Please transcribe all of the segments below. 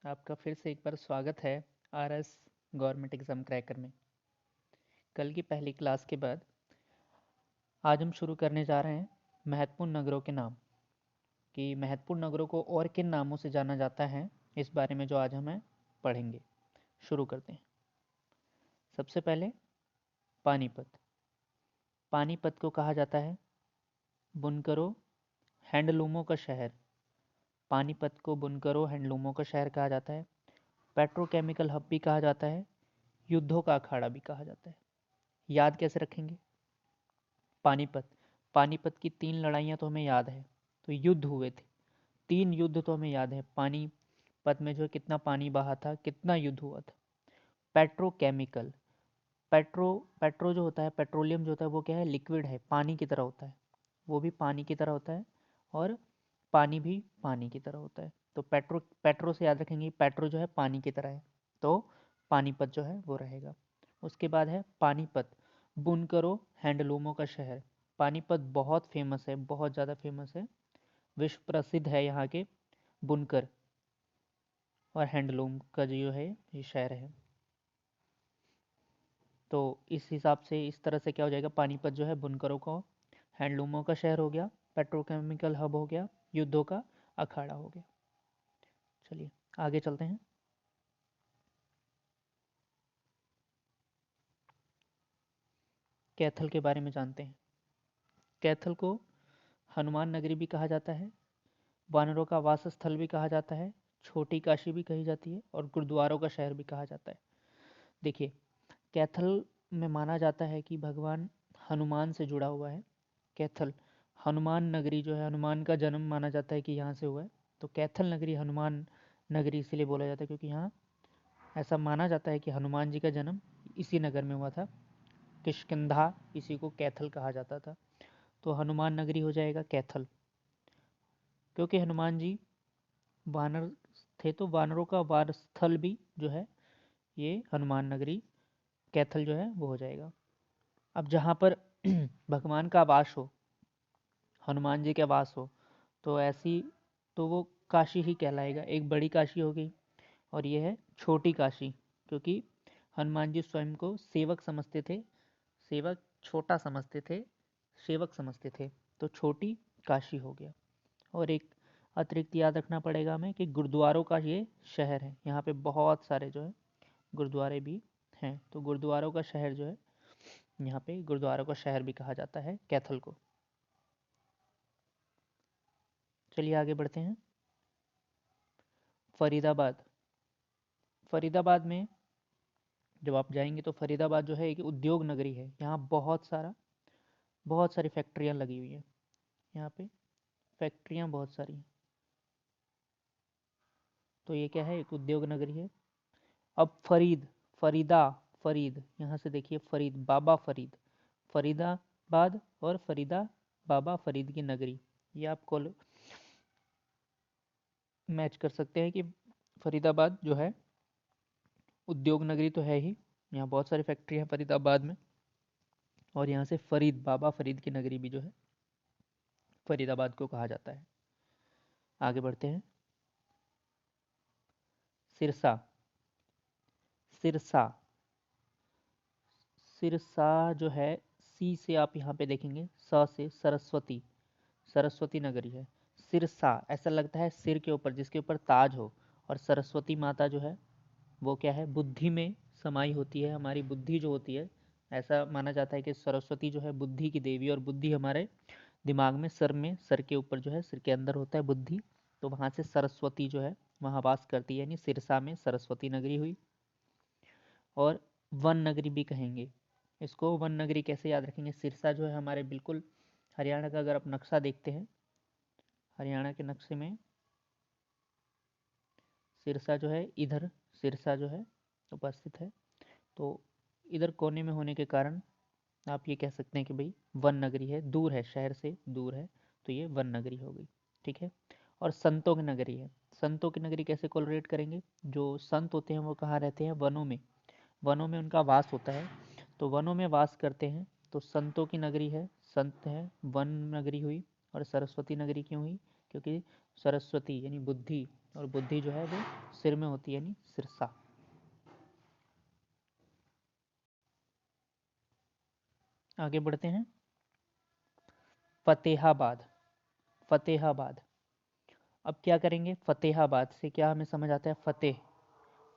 आपका फिर से एक बार स्वागत है आरएस गवर्नमेंट एग्ज़ाम क्रैकर में। कल की पहली क्लास के बाद आज हम शुरू करने जा रहे हैं महत्वपूर्ण नगरों के नाम, कि महत्वपूर्ण नगरों को और किन नामों से जाना जाता है, इस बारे में जो आज हमें पढ़ेंगे। शुरू करते हैं। सबसे पहले पानीपत। पानीपत को कहा जाता है बुनकरों हैंडलूमों का शहर। पानीपत को बुनकरों हैंडलूमों का शहर कहा जाता है। पेट्रोकेमिकल हब भी कहा जाता है। युद्धों का अखाड़ा भी कहा जाता है। याद कैसे रखेंगे? पानीपत। पानीपत की 3 लड़ाइयाँ तो हमें याद है, तो युद्ध हुए थे। 3 युद्ध तो हमें याद है। पानीपत में जो है कितना पानी बहा था, कितना युद्ध हुआ था। पेट्रोकेमिकल। पेट्रो जो होता है, पेट्रोलियम जो होता है वो क्या है? लिक्विड है, पानी की तरह होता है। वो भी पानी की तरह होता है और पानी भी पानी की तरह होता है। तो पेट्रो से याद रखेंगे, पेट्रो जो है पानी की तरह है, तो पानीपत जो है वो रहेगा। उसके बाद है पानीपत बुनकरों हैंडलूमों का शहर। पानीपत बहुत फेमस है, बहुत ज़्यादा फेमस है, विश्व प्रसिद्ध है यहाँ के बुनकर और हैंडलूम का जो है ये शहर है। तो इस हिसाब से, इस तरह से क्या हो जाएगा? पानीपत जो है बुनकरों को हैंडलूमों का शहर हो गया, पेट्रोकेमिकल हब हो गया, युद्धों का अखाड़ा हो गया। चलिए आगे चलते हैं। कैथल के बारे में जानते हैं। कैथल को हनुमान नगरी भी कहा जाता है, वानरों का वास स्थल भी कहा जाता है, छोटी काशी भी कही जाती है और गुरुद्वारों का शहर भी कहा जाता है। देखिए, कैथल में माना जाता है कि भगवान हनुमान से जुड़ा हुआ है। कैथल हनुमान नगरी जो है, हनुमान का जन्म माना जाता है कि यहाँ से हुआ है। तो कैथल नगरी हनुमान नगरी इसीलिए बोला जाता है क्योंकि यहाँ ऐसा माना जाता है कि हनुमान जी का जन्म इसी नगर में हुआ था। किष्किंधा इसी को कैथल कहा जाता था। तो हनुमान नगरी हो जाएगा कैथल, क्योंकि हनुमान जी वानर थे, तो वानरों का वार स्थल भी जो है ये हनुमान नगरी कैथल जो है वो हो जाएगा। अब जहाँ पर भगवान का वास हो, हनुमान जी का वास हो, तो ऐसी, तो वो काशी ही कहलाएगा। एक बड़ी काशी हो गई और ये है छोटी काशी, क्योंकि हनुमान जी स्वयं को सेवक समझते थे। सेवक छोटा समझते थे, सेवक समझते थे, तो छोटी काशी हो गया। और एक अतिरिक्त याद रखना पड़ेगा हमें कि गुरुद्वारों का ये शहर है। यहाँ पे बहुत सारे जो है गुरुद्वारे भी हैं, तो गुरुद्वारों का शहर जो है, यहाँ पे गुरुद्वारों का शहर भी कहा जाता है कैथल को। चलिए आगे बढ़ते हैं। फरीदाबाद। फरीदाबाद में जब आप जाएंगे तो फरीदाबाद जो है एक उद्योग नगरी है। यहाँ बहुत सारी फैक्ट्रियाँ लगी हुई हैं। यहाँ पे फैक्ट्रियाँ बहुत सारी हैं, तो ये क्या है? एक उद्योग नगरी है। अब फरीद, यहाँ से देखिए फरीद, बाबा फरीद, फरीदाबाद और फरीदा बाबा फरीद की नगरी, ये आपको मैच कर सकते हैं कि फरीदाबाद जो है उद्योग नगरी तो है ही, यहाँ बहुत सारी फैक्ट्री है फरीदाबाद में, और यहाँ से फरीद, बाबा फरीद की नगरी भी जो है फरीदाबाद को कहा जाता है। आगे बढ़ते हैं। सिरसा। सिरसा सिरसा जो है, सी से आप यहाँ पे देखेंगे, स से सरस्वती, सरस्वती नगरी है। सिरसा ऐसा लगता है सिर के ऊपर, जिसके ऊपर ताज हो। और सरस्वती माता जो है वो क्या है? बुद्धि में समाई होती है। हमारी बुद्धि जो होती है, ऐसा माना जाता है कि सरस्वती जो है बुद्धि की देवी, और बुद्धि हमारे दिमाग में, सर के ऊपर जो है, सिर के अंदर होता है बुद्धि। तो वहाँ से सरस्वती जो है वहाँ वास करती है, यानी सिरसा में सरस्वती नगरी हुई। और वन नगरी भी कहेंगे इसको। वन नगरी कैसे याद रखेंगे? सिरसा जो है हमारे बिल्कुल हरियाणा का, अगर आप नक्शा देखते हैं, हरियाणा के नक्शे में सिरसा जो है, इधर सिरसा जो है उपस्थित है। तो इधर कोने में होने के कारण आप ये कह सकते हैं कि भाई वन नगरी है, दूर है, शहर से दूर है, तो ये वन नगरी हो गई। ठीक है। और संतों की नगरी है। संतों की नगरी कैसे कोलरेट करेंगे? जो संत होते हैं वो कहाँ रहते हैं? वनों में। वनों में उनका वास होता है, तो वनों में वास करते हैं, तो संतों की नगरी है, संत है, वन नगरी हुई। और सरस्वती नगरी क्यों हुई? क्योंकि सरस्वती यानी बुद्धि और बुद्धि जो है वो सिर में होती है, यानी सिरसा। आगे बढ़ते हैं। फतेहाबाद। फतेहाबाद। अब क्या करेंगे, फतेहाबाद से क्या हमें समझ आता है, फतेह,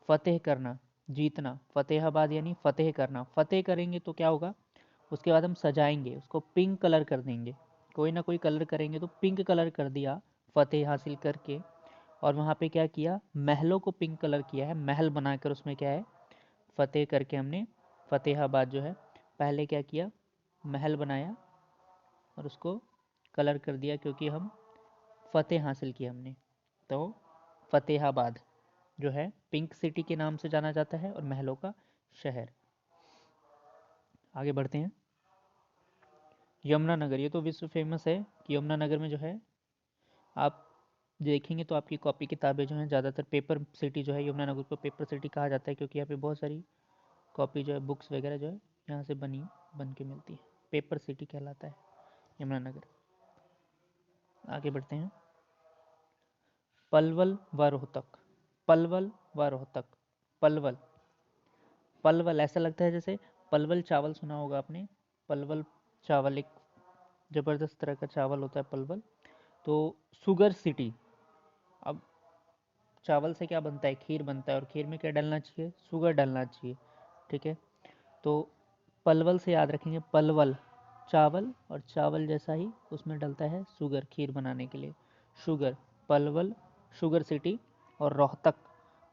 फतेह करना, जीतना। फतेहाबाद यानी फतेह करना। फतेह करेंगे तो क्या होगा, उसके बाद हम सजाएंगे उसको, पिंक कलर कर देंगे, कोई ना कोई कलर करेंगे, तो पिंक कलर कर दिया फतेह हासिल करके। और वहाँ पे क्या किया, महलों को पिंक कलर किया है, महल बनाकर उसमें क्या है, फतेह करके हमने फतेहाबाद जो है, पहले क्या किया, महल बनाया और उसको कलर कर दिया, क्योंकि हम फतेह हासिल किया हमने। तो फतेहाबाद जो है पिंक सिटी के नाम से जाना जाता है और महलों का शहर। आगे बढ़ते हैं। यमुनानगर, ये तो विश्व फेमस है कि यमुनानगर में जो है, आप देखेंगे तो आपकी कॉपी किताबें जो हैं ज़्यादातर पेपर सिटी जो है, यमुनानगर को पेपर सिटी कहा जाता है, क्योंकि यहाँ पे बहुत सारी कॉपी जो है, बुक्स वगैरह जो है यहाँ से बन के मिलती है। पेपर सिटी कहलाता है यमुनानगर। आगे बढ़ते हैं। पलवल व रोहतक। पलवल व रोहतक। पलवल। पलवल ऐसा लगता है जैसे पलवल चावल सुना होगा आपने। पलवल चावल एक ज़बरदस्त तरह का चावल होता है पलवल। तो शुगर सिटी। अब चावल से क्या बनता है, खीर बनता है, और खीर में क्या डालना चाहिए, शुगर डालना चाहिए। ठीक है, तो पलवल से याद रखेंगे, पलवल चावल, और चावल जैसा ही उसमें डलता है शुगर, खीर बनाने के लिए शुगर। पलवल शुगर सिटी, और रोहतक,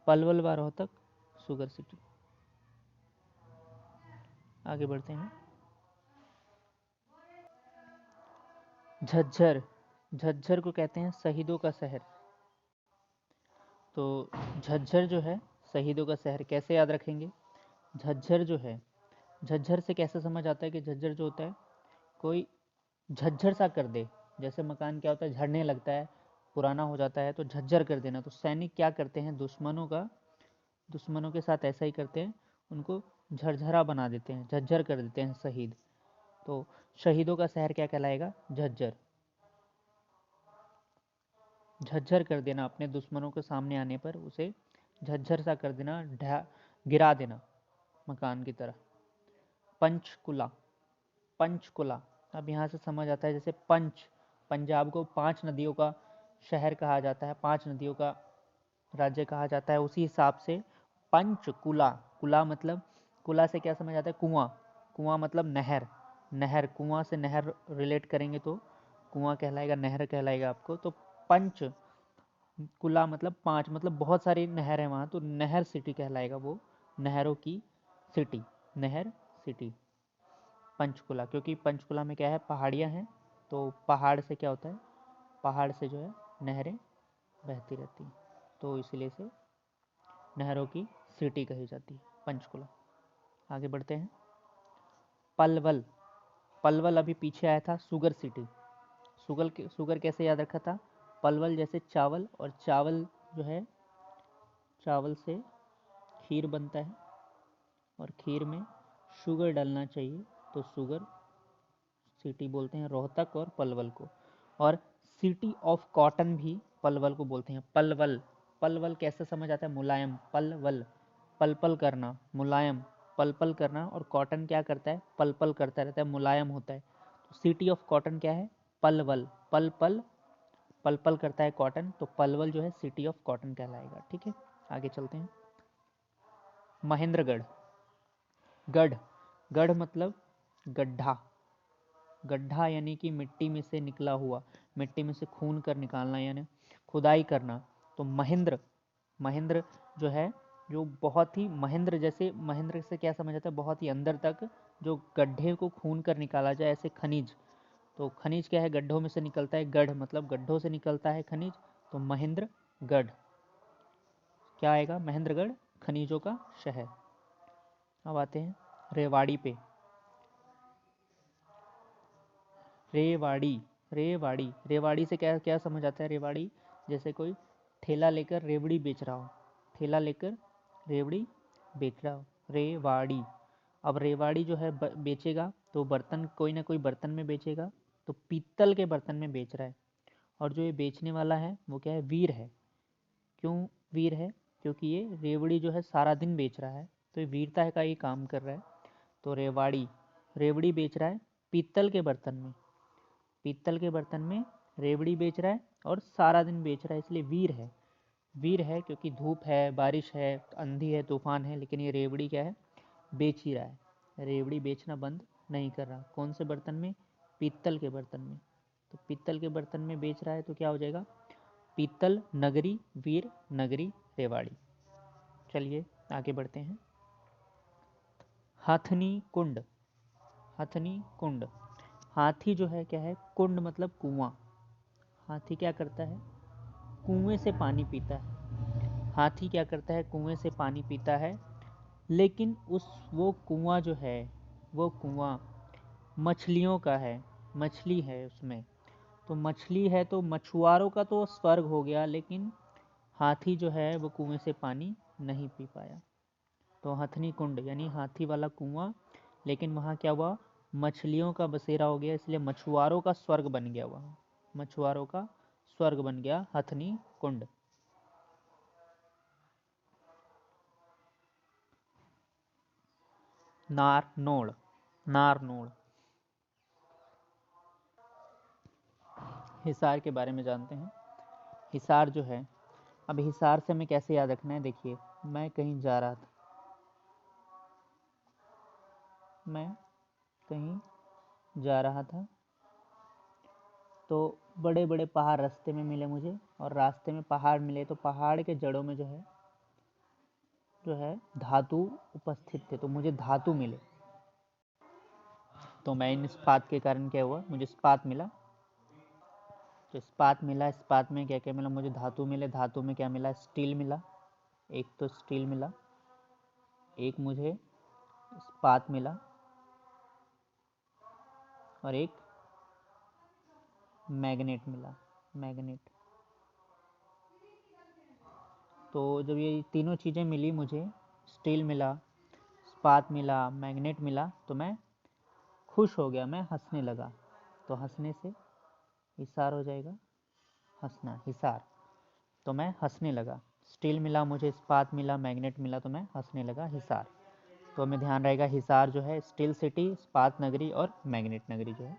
पलवल व रोहतक शुगर सिटी। आगे बढ़ते हैं। झज्जर। झज्जर को कहते हैं शहीदों का शहर। तो झज्जर जो है शहीदों का शहर, कैसे याद रखेंगे, झज्जर जो है, झज्जर से कैसे समझ आता है कि झज्जर जो होता है, कोई झज्जर सा कर दे, जैसे मकान क्या होता है, झड़ने लगता है, पुराना हो जाता है, तो झज्जर कर देना। तो सैनिक क्या करते हैं, दुश्मनों के साथ ऐसा ही करते हैं, उनको झरझरा बना देते हैं, झज्जर कर देते हैं शहीद। तो शहीदों का शहर क्या कहलाएगा, झज्जर। झज्जर कर देना, अपने दुश्मनों के सामने आने पर उसे झज्जर सा कर देना, गिरा देना मकान की तरह। पंचकुला। पंचकुला, अब यहाँ से समझ आता है, जैसे पंजाब को 5 नदियों का शहर कहा जाता है, 5 नदियों का राज्य कहा जाता है, उसी हिसाब से पंचकुला। कुला मतलब, कुला से क्या समझ आता है, कुआं। कुआं मतलब नहर। नहर, कुआं से नहर रिलेट करेंगे तो कुआं कहलाएगा, नहर कहलाएगा आपको। तो पंच कुला मतलब 5, मतलब बहुत सारी नहर है वहाँ, तो नहर सिटी कहलाएगा वो, नहरों की सिटी, नहर सिटी पंचकुला। क्योंकि पंचकुला में क्या है, पहाड़ियाँ हैं, तो पहाड़ से क्या होता है, पहाड़ से जो है नहरें बहती रहती हैं, तो इसलिए से नहरों की सिटी कही जाती है पंचकुला। आगे बढ़ते हैं। पलवल। पलवल अभी पीछे आया था शुगर सिटी। शुगर कैसे याद रखा था, पलवल जैसे चावल, और चावल जो है, चावल से खीर बनता है, और खीर में शुगर डालना चाहिए, तो शुगर सिटी बोलते हैं रोहतक और पलवल को। और सिटी ऑफ कॉटन भी पलवल को बोलते हैं। पलवल, पलवल कैसे समझ आता है, मुलायम, पलवल, पलपल करना, मुलायम, पलपल करना, और कॉटन क्या करता है, पलपल करता रहता है, मुलायम होता है। तो सिटी ऑफ कॉटन क्या है, पलवल, पलपल, पलपल करता है कॉटन, तो पलवल जो है सिटी ऑफ कॉटन कहलाएगा। ठीक है, आगे चलते हैं। महेंद्रगढ़। गढ़, गढ़ मतलब गड्ढा। गड्ढा यानी कि मिट्टी में से निकला हुआ, मिट्टी में से खून कर निकालना, यानी खुदाई करना। तो महेंद्र, महेंद्र जो है, जो बहुत ही महेंद्र, जैसे महेंद्र से क्या समझ आता है, बहुत ही अंदर तक जो गड्ढे को खून कर निकाला जाए, ऐसे खनिज। तो खनिज क्या है, गड्ढों में से निकलता है, गढ़ मतलब गड्ढों से निकलता है खनिज, तो महेंद्रगढ़ क्या आएगा, महेंद्रगढ़ खनिजों का शहर। अब आते हैं रेवाड़ी पे। रेवाड़ी, रेवाड़ी, रेवाड़ी से क्या क्या समझ आता है, रेवाड़ी जैसे कोई ठेला लेकर रेवड़ी बेच रहा हो, ठेला लेकर रेवड़ी बेच रहा हो, रेवाड़ी। अब रेवाड़ी जो है बेचेगा, तो बर्तन, कोई ना कोई बर्तन में बेचेगा, तो पीतल के बर्तन में बेच रहा है, और जो ये बेचने वाला है वो क्या है, वीर है। क्यों वीर है? क्योंकि ये रेवड़ी जो है सारा दिन बेच रहा है, तो ये वीरता का ये काम कर रहा है। तो रेवाड़ी, रेवड़ी बेच रहा है पीतल के बर्तन में, पीतल के बर्तन में रेवड़ी बेच रहा है और सारा दिन बेच रहा है, इसलिए वीर है। वीर है क्योंकि धूप है, बारिश है, आंधी है, तूफान है, लेकिन ये रेवड़ी क्या है, बेच ही रहा है। रेवड़ी बेचना बंद नहीं कर रहा। कौन से बर्तन में? पीतल के बर्तन में। तो पीतल के बर्तन में बेच रहा है तो क्या हो जाएगा? पीतल नगरी वीर नगरी रेवाड़ी। चलिए आगे बढ़ते हैं। हाथनी कुंड, हाथनी कुंड, हाथी जो है क्या है? कुंड मतलब कुआं। हाथी क्या करता है? कुएं से पानी पीता है। हाथी क्या करता है? कुएं से पानी पीता है, लेकिन वो कुआं जो है, वो कुआं मछलियों का है, मछली है उसमें। तो मछली है तो मछुआरों का तो स्वर्ग हो गया, लेकिन हाथी जो है वो कुएं से पानी नहीं पी पाया। तो हथनी कुंड यानी हाथी वाला कुआं, लेकिन वहाँ क्या हुआ? मछलियों का बसेरा हो गया, इसलिए मछुआरों का स्वर्ग बन गया वहाँ, मछुआरों का स्वर्ग बन गया हथनी कुंड। नारनौल, नारनौल, हिसार के बारे में जानते हैं। हिसार जो है, अब हिसार से हमें कैसे याद रखना है? देखिए, मैं कहीं जा रहा था, मैं कहीं जा रहा था, तो बड़े बड़े पहाड़ रास्ते में मिले मुझे, और रास्ते में पहाड़ मिले तो पहाड़ के जड़ों में जो है धातु उपस्थित थे, तो मुझे धातु मिले। तो मैं इन इस्पात के कारण क्या हुआ? मुझे इस्पात मिला। तो इस्पात मिला, इस्पात में क्या क्या मिला? मुझे धातु मिले। धातु में क्या मिला? स्टील मिला। एक तो स्टील मिला, एक मुझे इस्पात मिला, और एक मैग्नेट मिला, मैग्नेट। तो जब ये तीनों चीज़ें मिली मुझे, स्टील मिला, इस्पात मिला, मैग्नेट मिला, तो मैं खुश हो गया, मैं हंसने लगा। तो हंसने से हिसार हो जाएगा, हंसना, हिसार। तो मैं हंसने लगा। स्टील मिला मुझे, इस्पात मिला, मैग्नेट मिला, तो मैं हंसने लगा, हिसार। तो हमें ध्यान रहेगा हिसार जो है स्टील सिटी, इस्पात नगरी और मैग्नेट नगरी जो है।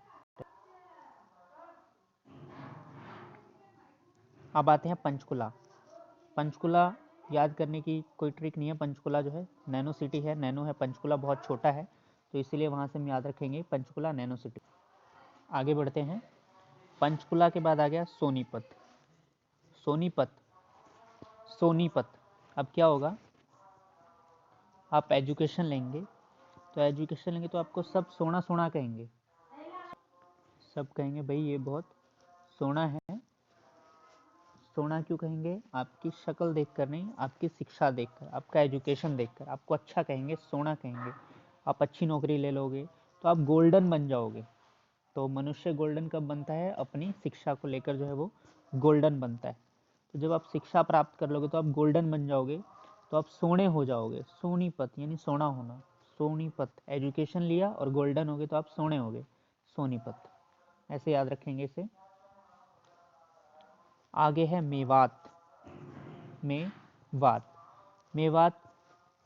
अब आते हैं पंचकुला। पंचकुला याद करने की कोई ट्रिक नहीं है। पंचकुला जो है नैनो सिटी है, नैनो है, पंचकुला बहुत छोटा है, तो इसीलिए वहाँ से हम याद रखेंगे पंचकुला नैनो सिटी। आगे बढ़ते हैं। पंचकुला के बाद आ गया सोनीपत। सोनीपत, सोनीपत। अब क्या होगा? आप एजुकेशन लेंगे, तो एजुकेशन लेंगे तो आपको सब सोना सोना कहेंगे, सब कहेंगे भाई ये बहुत सोना है। सोना क्यों कहेंगे? आपकी शक्ल देखकर नहीं, आपकी शिक्षा देखकर, आपका एजुकेशन देखकर आपको अच्छा कहेंगे, सोना कहेंगे। आप अच्छी नौकरी ले लोगे तो आप गोल्डन बन जाओगे। तो मनुष्य गोल्डन कब बनता है? अपनी शिक्षा को लेकर जो है वो गोल्डन बनता है। तो जब आप शिक्षा प्राप्त कर लोगे तो आप गोल्डन बन जाओगे, तो आप सोने हो जाओगे। सोनीपत यानी सोना होना, सोनीपत। एजुकेशन लिया और गोल्डन हो गए तो आप सोने हो गए, सोनीपत। ऐसे याद रखेंगे इसे। आगे है मेवात। मेवात, मेवात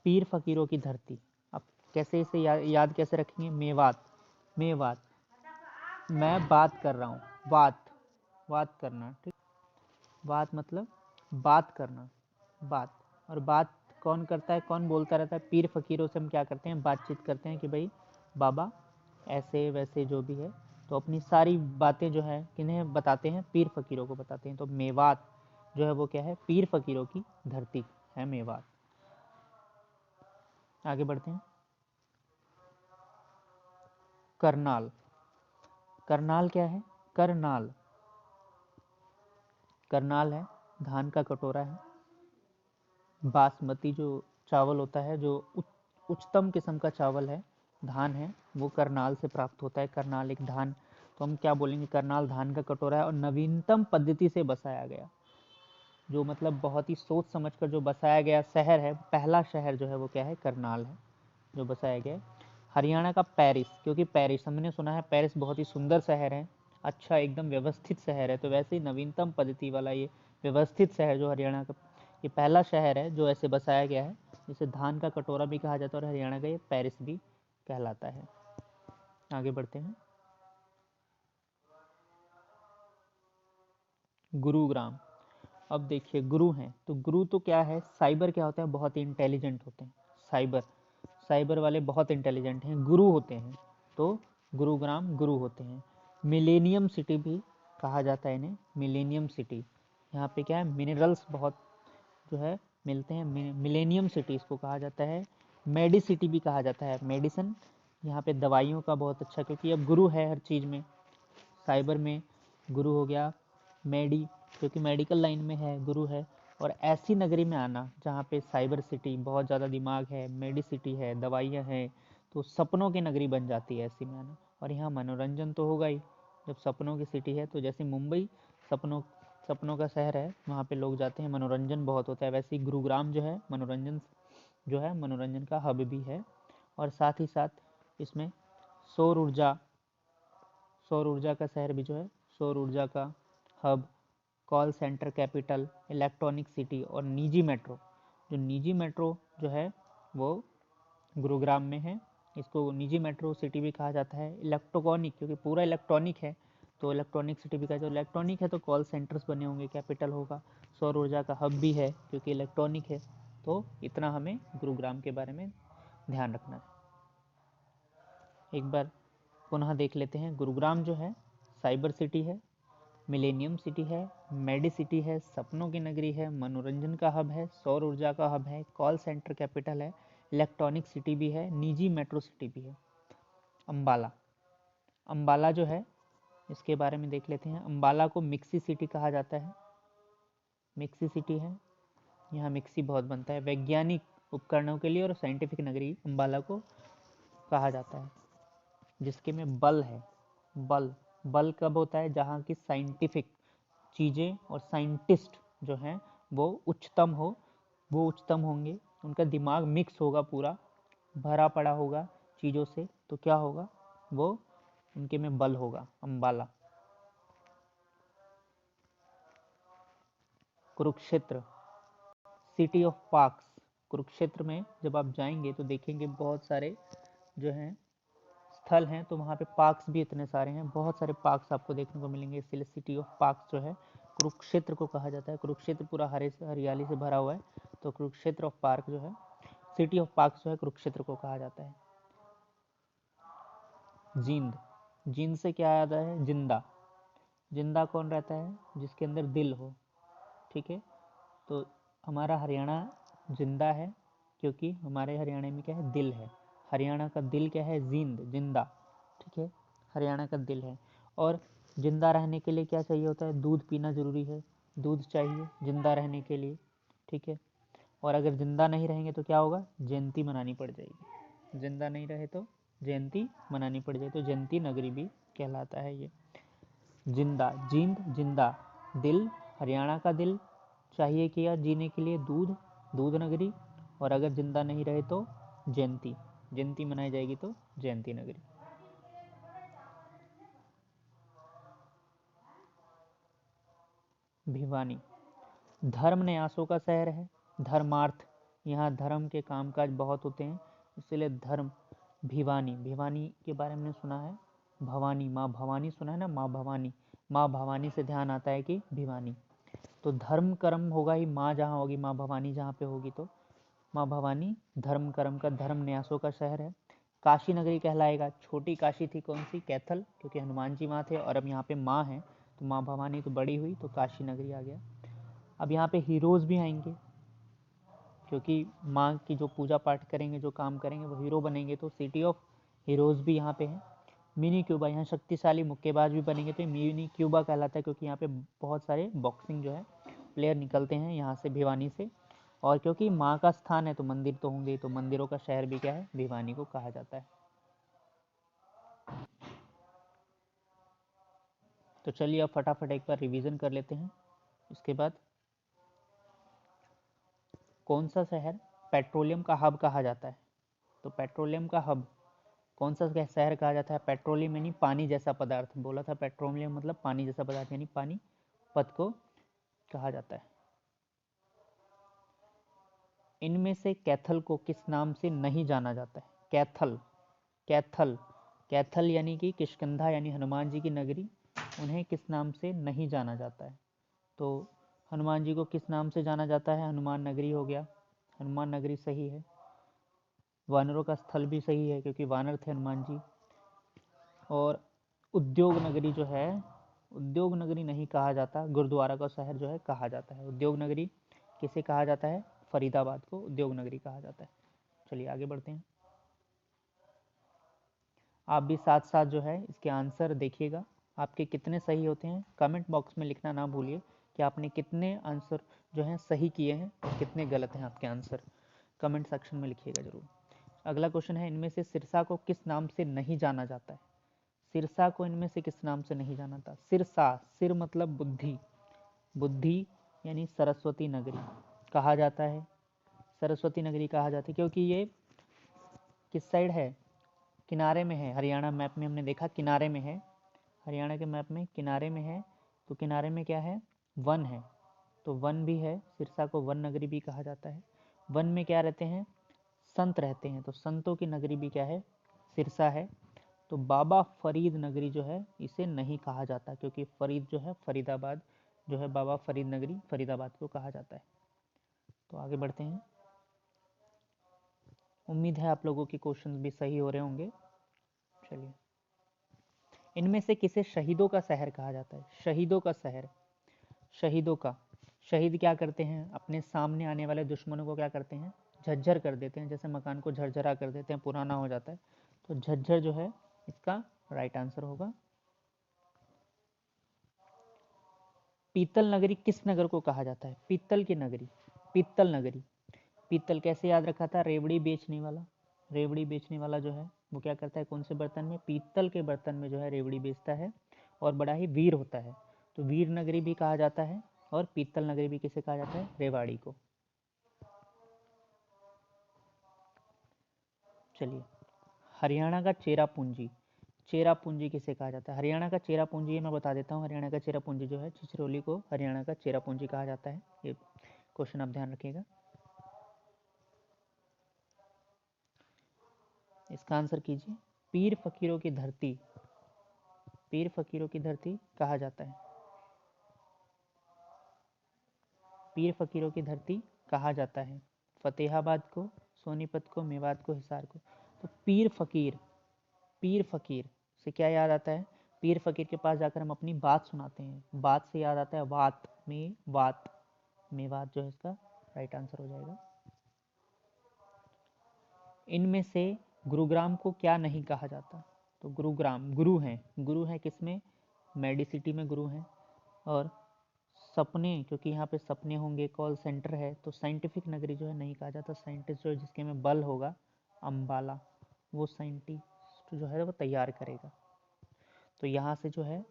पीर फकीरों की धरती। अब कैसे इसे याद कैसे रखेंगे? मेवात, मेवात, मैं बात कर रहा हूँ, बात, बात करना, ठीक। बात मतलब बात करना, बात। और बात कौन करता है, कौन बोलता रहता है? पीर फकीरों से हम क्या करते हैं? बातचीत करते हैं कि भाई बाबा ऐसे वैसे जो भी है। तो अपनी सारी बातें जो है किन्हें बताते हैं? पीर फकीरों को बताते हैं। तो मेवात जो है वो क्या है? पीर फकीरों की धरती है मेवात। आगे बढ़ते हैं। करनाल, करनाल क्या है? करनाल, करनाल है धान का कटोरा है। बासमती जो चावल होता है, जो उच्चतम किस्म का चावल है, धान है, वो करनाल से प्राप्त होता है। करनाल एक धान, तो हम क्या बोलेंगे? करनाल धान का कटोरा है। और नवीनतम पद्धति से बसाया गया, जो मतलब बहुत ही सोच समझकर जो बसाया गया शहर है, पहला शहर जो है वो क्या है? करनाल है, जो बसाया गया है। हरियाणा का पेरिस, क्योंकि पेरिस हमने सुना है पेरिस बहुत ही सुंदर शहर है, अच्छा एकदम व्यवस्थित शहर है, तो वैसे ही नवीनतम पद्धति वाला ये व्यवस्थित शहर जो हरियाणा का ये पहला शहर है जो ऐसे बसाया गया है, जिसे धान का कटोरा भी कहा जाता है, और हरियाणा का ये पेरिस भी कहलाता है। आगे बढ़ते हैं। गुरुग्राम। अब देखिए, गुरु हैं तो गुरु तो क्या है, साइबर क्या होता है, बहुत ही इंटेलिजेंट होते हैं। साइबर साइबर वाले बहुत इंटेलिजेंट हैं, गुरु होते हैं, तो गुरुग्राम गुरु होते हैं। मिलेनियम सिटी भी कहा जाता है इन्हें, मिलेनियम सिटी। यहाँ पे क्या है, मिनरल्स बहुत जो है मिलते हैं, मिलेनियम सिटी इसको कहा जाता है। मेडी सिटी भी कहा जाता है, मेडिसन, यहाँ पे दवाइयों का बहुत अच्छा, क्योंकि अब गुरु है हर चीज़ में। साइबर में गुरु हो गया, मेडी क्योंकि मेडिकल लाइन में है, गुरु है। और ऐसी नगरी में आना जहाँ पे साइबर सिटी, बहुत ज़्यादा दिमाग है, मेडी सिटी है, दवाइयाँ हैं, तो सपनों की नगरी बन जाती है ऐसी में आना। और यहाँ मनोरंजन तो होगा ही, जब सपनों की सिटी है, तो जैसे मुंबई सपनों सपनों का शहर है, वहाँ पे लोग जाते हैं, मनोरंजन बहुत होता है, वैसे ही गुरुग्राम जो है मनोरंजन का हब भी है। और साथ ही साथ इसमें सौर ऊर्जा सौर ऊर्जा का शहर भी जो है, सौर ऊर्जा का hub, call centre capital, electronic city और निजी मेट्रो। जो निजी मेट्रो जो है वो गुरुग्राम में है, इसको निजी मेट्रो सिटी भी कहा जाता है। इलेक्ट्रॉनिक, क्योंकि पूरा इलेक्ट्रॉनिक है तो इलेक्ट्रॉनिक सिटी भी कहा जाता है। इलेक्ट्रॉनिक है तो कॉल सेंटर्स बने होंगे, कैपिटल होगा, सौर ऊर्जा का हब भी है क्योंकि इलेक्ट्रॉनिक है। तो इतना हमें गुरुग्राम के बारे में ध्यान रखना है। एक बार पुनः देख लेते हैं। गुरुग्राम जो है साइबर सिटी है, मिलेनियम सिटी है, मेडी सिटी है, सपनों की नगरी है, मनोरंजन का हब है, सौर ऊर्जा का हब है, कॉल सेंटर कैपिटल है, इलेक्ट्रॉनिक सिटी भी है, निजी मेट्रो सिटी भी है। अम्बाला। अम्बाला जो है, इसके बारे में देख लेते हैं। अम्बाला को मिक्सी सिटी कहा जाता है, मिक्सी सिटी है, यहाँ मिक्सी बहुत बनता है। वैज्ञानिक उपकरणों के लिए और साइंटिफिक नगरी अम्बाला को कहा जाता है, जिसके में बल है। बल बल कब होता है, जहाँ की साइंटिफिक चीज़ें और साइंटिस्ट जो हैं वो उच्चतम हो, वो उच्चतम होंगे, उनका दिमाग मिक्स होगा, पूरा भरा पड़ा होगा चीज़ों से, तो क्या होगा, वो उनके में बल होगा। Ambala. Kurukshetra, city of parks. Kurukshetra में जब आप जाएंगे तो देखेंगे बहुत सारे जो हैं स्थल हैं, तो वहाँ पे पार्क्स भी इतने सारे हैं, बहुत सारे पार्क्स आपको देखने को मिलेंगे, इसलिए सिटी ऑफ पार्क्स जो है कुरुक्षेत्र को कहा जाता है। कुरुक्षेत्र पूरा हरियाली से भरा हुआ है, तो कुरुक्षेत्र ऑफ पार्क जो है, सिटी ऑफ पार्क्स जो है कुरुक्षेत्र को कहा जाता है। जींद। जींद से क्या याद है, जिंदा। जिंदा कौन रहता है, जिसके अंदर दिल हो, ठीक है। तो हमारा हरियाणा जिंदा है, क्योंकि हमारे हरियाणा में क्या है, दिल है। हरियाणा का दिल क्या है, जींद, जिंदा, ठीक है, हरियाणा का दिल है। और जिंदा रहने के लिए क्या चाहिए होता है, दूध पीना ज़रूरी है, दूध चाहिए जिंदा रहने के लिए, ठीक है। और अगर जिंदा नहीं रहेंगे तो क्या होगा, जयंती मनानी पड़ जाएगी, जिंदा नहीं रहे तो जयंती मनानी पड़ जाए, तो जयंती नगरी भी कहलाता है ये। जिंदा, जींद, जिंदा, दिल, हरियाणा का दिल, चाहिए किया जीने के लिए दूध, दूध नगरी। और अगर जिंदा नहीं रहे तो जयंती, जयंती मनाई जाएगी तो जयंती नगरी। भिवानी, धर्म न्यासों का शहर है, धर्मार्थ, यहाँ धर्म के कामकाज बहुत होते हैं, इसलिए धर्म। भिवानी, भिवानी के बारे में सुना है, भवानी, माँ भवानी सुना है ना, माँ भवानी, माँ भवानी से ध्यान आता है कि भिवानी, तो धर्म कर्म होगा ही, माँ जहाँ होगी, माँ भवानी जहाँ पे होगी, तो माँ भवानी धर्म कर्म का, धर्म न्यासों का शहर है। काशी नगरी कहलाएगा, छोटी काशी थी कौन सी, कैथल, क्योंकि हनुमान जी वहाँ थे, और अब यहाँ पे माँ है, तो माँ भवानी तो बड़ी हुई, तो काशी नगरी आ गया। अब यहाँ पे हीरोज़ भी आएंगे, क्योंकि माँ की जो पूजा पाठ करेंगे, जो काम करेंगे, वो हीरो बनेंगे, तो सिटी ऑफ हीरोज़ भी यहाँ पे है। मिनी क्यूबा, यहाँ शक्तिशाली मुक्केबाज भी बनेंगे, तो मिनी क्यूबा कहलाता है, क्योंकि यहाँ पे बहुत सारे बॉक्सिंग जो है प्लेयर निकलते हैं यहाँ से, भिवानी से। और क्योंकि माँ का स्थान है तो मंदिर तो होंगे, तो मंदिरों का शहर भी क्या है, भिवानी को कहा जाता है। तो चलिए अब फटाफट एक बार रिवीजन कर लेते हैं। इसके बाद, कौन सा शहर पेट्रोलियम का हब कहा जाता है, तो पेट्रोलियम का हब कौन सा शहर कहा जाता है, पेट्रोलियम यानी पानी जैसा पदार्थ, बोला था पेट्रोलियम मतलब पानी जैसा पदार्थ, यानी पानी पद को कहा जाता है। इनमें से कैथल को किस नाम से नहीं जाना जाता है? कैथल, कैथल, कैथल यानी कि किष्किंधा यानी हनुमान जी की नगरी, उन्हें किस नाम से नहीं जाना जाता है? तो हनुमान जी को किस नाम से जाना जाता है? हनुमान नगरी हो गया, हनुमान नगरी सही है। वानरों का स्थल भी सही है क्योंकि वानर थे हनुमान जी। और उद्योग नगरी जो है, उद्योग नगरी नहीं कहा जाता, गुरुद्वारा का शहर जो है कहा जाता है। उद्योग नगरी किसे कहा जाता है? फरीदाबाद को उद्योग नगरी कहा जाता है। चलिए आगे बढ़ते हैं। आप भी साथ साथ जो है इसके आंसर देखिएगा, आपके कितने सही होते हैं। कमेंट बॉक्स में लिखना ना भूलिए कि आपने कितने आंसर जो हैं सही किए हैं और कितने गलत हैं आपके आंसर। कमेंट सेक्शन में लिखिएगा जरूर। अगला क्वेश्चन है, इनमें से सिरसा को किस नाम से नहीं जाना जाता है? सिरसा को इनमें से किस नाम से नहीं जाना था? सिरसा, सिर मतलब बुद्धि, बुद्धि यानी सरस्वती नगरी कहा जाता है। सरस्वती नगरी कहा जाता है क्योंकि ये किस साइड है? किनारे में है। हरियाणा मैप में हमने देखा किनारे में है, हरियाणा के मैप में किनारे में है। तो किनारे में क्या है? वन है, तो वन भी है। सिरसा को वन नगरी भी कहा जाता है। वन में क्या रहते हैं? संत रहते हैं, तो संतों की नगरी भी क्या है? सिरसा है। तो बाबा फरीद नगरी जो है इसे नहीं कहा जाता क्योंकि फरीद जो है फरीदाबाद जो है, बाबा फरीद नगरी फरीदाबाद को कहा जाता है। तो आगे बढ़ते हैं। उम्मीद है आप लोगों के क्वेश्चंस भी सही हो रहे होंगे। चलिए, इनमें से किसे शहीदों का शहर कहा जाता है? शहीदों का शहर, शहीदों का, शहीद क्या करते हैं? अपने सामने आने वाले दुश्मनों को क्या करते हैं? झज्जर कर देते हैं, जैसे मकान को झरझरा कर देते हैं, पुराना हो जाता है। तो झज्जर जो है इसका राइट आंसर होगा। पीतल नगरी किस नगर को कहा जाता है? पीतल की नगरी, पीतल नगरी। पीतल कैसे याद रखा था? रेवड़ी बेचने वाला, रेवड़ी बेचने वाला जो है वो क्या करता है? कौन से बर्तन में? पीतल के बर्तन में जो है रेवड़ी बेचता है और बड़ा ही वीर होता है। तो वीर नगरी भी कहा जाता है और पीतल नगरी भी किसे कहा जाता है? रेवाड़ी को। चलिए, हरियाणा का चेरापूंजी, चेरापूंजी किसे कहा जाता है? हरियाणा का चेरापूंजी मैं बता देता हूँ। हरियाणा का चेरापूंजी जो है छिछरौली को हरियाणा का चेरापूंजी कहा जाता है। ये क्वेश्चन आप ध्यान रखिएगा। इसका आंसर कीजिए। पीर फकीरों की धरती, पीर फकीरों की धरती कहा जाता है। पीर फकीरों की धरती कहा जाता है फतेहाबाद को, सोनीपत को, मेवात को, हिसार को। तो पीर फकीर, पीर फकीर से क्या याद आता है? पीर फकीर के पास जाकर हम अपनी बात सुनाते हैं, बात से याद आता है वात, में वात, मेवात जो है इसका राइट आंसर हो जाएगा। इनमें से गुरुग्राम को क्या नहीं कहा जाता? तो गुरुग्राम, गुरु हैं, गुरु हैं किसमें? मेडिसिटी में गुरु हैं। और सपने, क्योंकि यहाँ पे सपने होंगे, कॉल सेंटर है, तो साइंटिफिक नगरी जो है नहीं कहा जाता। साइंटिस्ट जो है जिसके में बल होगा, अम्बाला, वो साइंटिस्ट जो है वो तैयार करेगा। तो यहाँ से जो है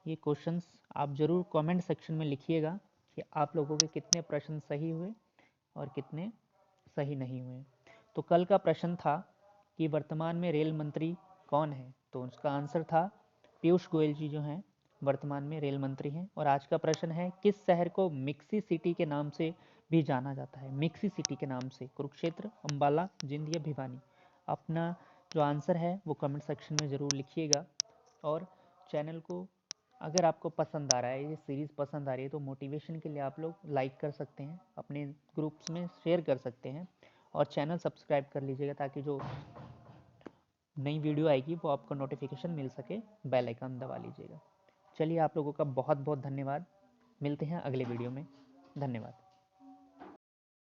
ये क्वेश्चंस आप ज़रूर कमेंट सेक्शन में लिखिएगा कि आप लोगों के कितने प्रश्न सही हुए और कितने सही नहीं हुए। तो कल का प्रश्न था कि वर्तमान में रेल मंत्री कौन है? तो उसका आंसर था पीयूष गोयल जी जो हैं वर्तमान में रेल मंत्री हैं। और आज का प्रश्न है, किस शहर को मिक्सी सिटी के नाम से भी जाना जाता है? मिक्सी सिटी के नाम से कुरुक्षेत्र, अम्बाला, जिंद या भिवानी? अपना जो आंसर है वो कमेंट सेक्शन में ज़रूर लिखिएगा। और चैनल को अगर आपको पसंद आ रहा है, ये सीरीज़ पसंद आ रही है, तो मोटिवेशन के लिए आप लोग लाइक कर सकते हैं, अपने ग्रुप्स में शेयर कर सकते हैं और चैनल सब्सक्राइब कर लीजिएगा ताकि जो नई वीडियो आएगी वो आपको नोटिफिकेशन मिल सके। बेल आइकन दबा लीजिएगा। चलिए, आप लोगों का बहुत बहुत धन्यवाद। मिलते हैं अगले वीडियो में। धन्यवाद।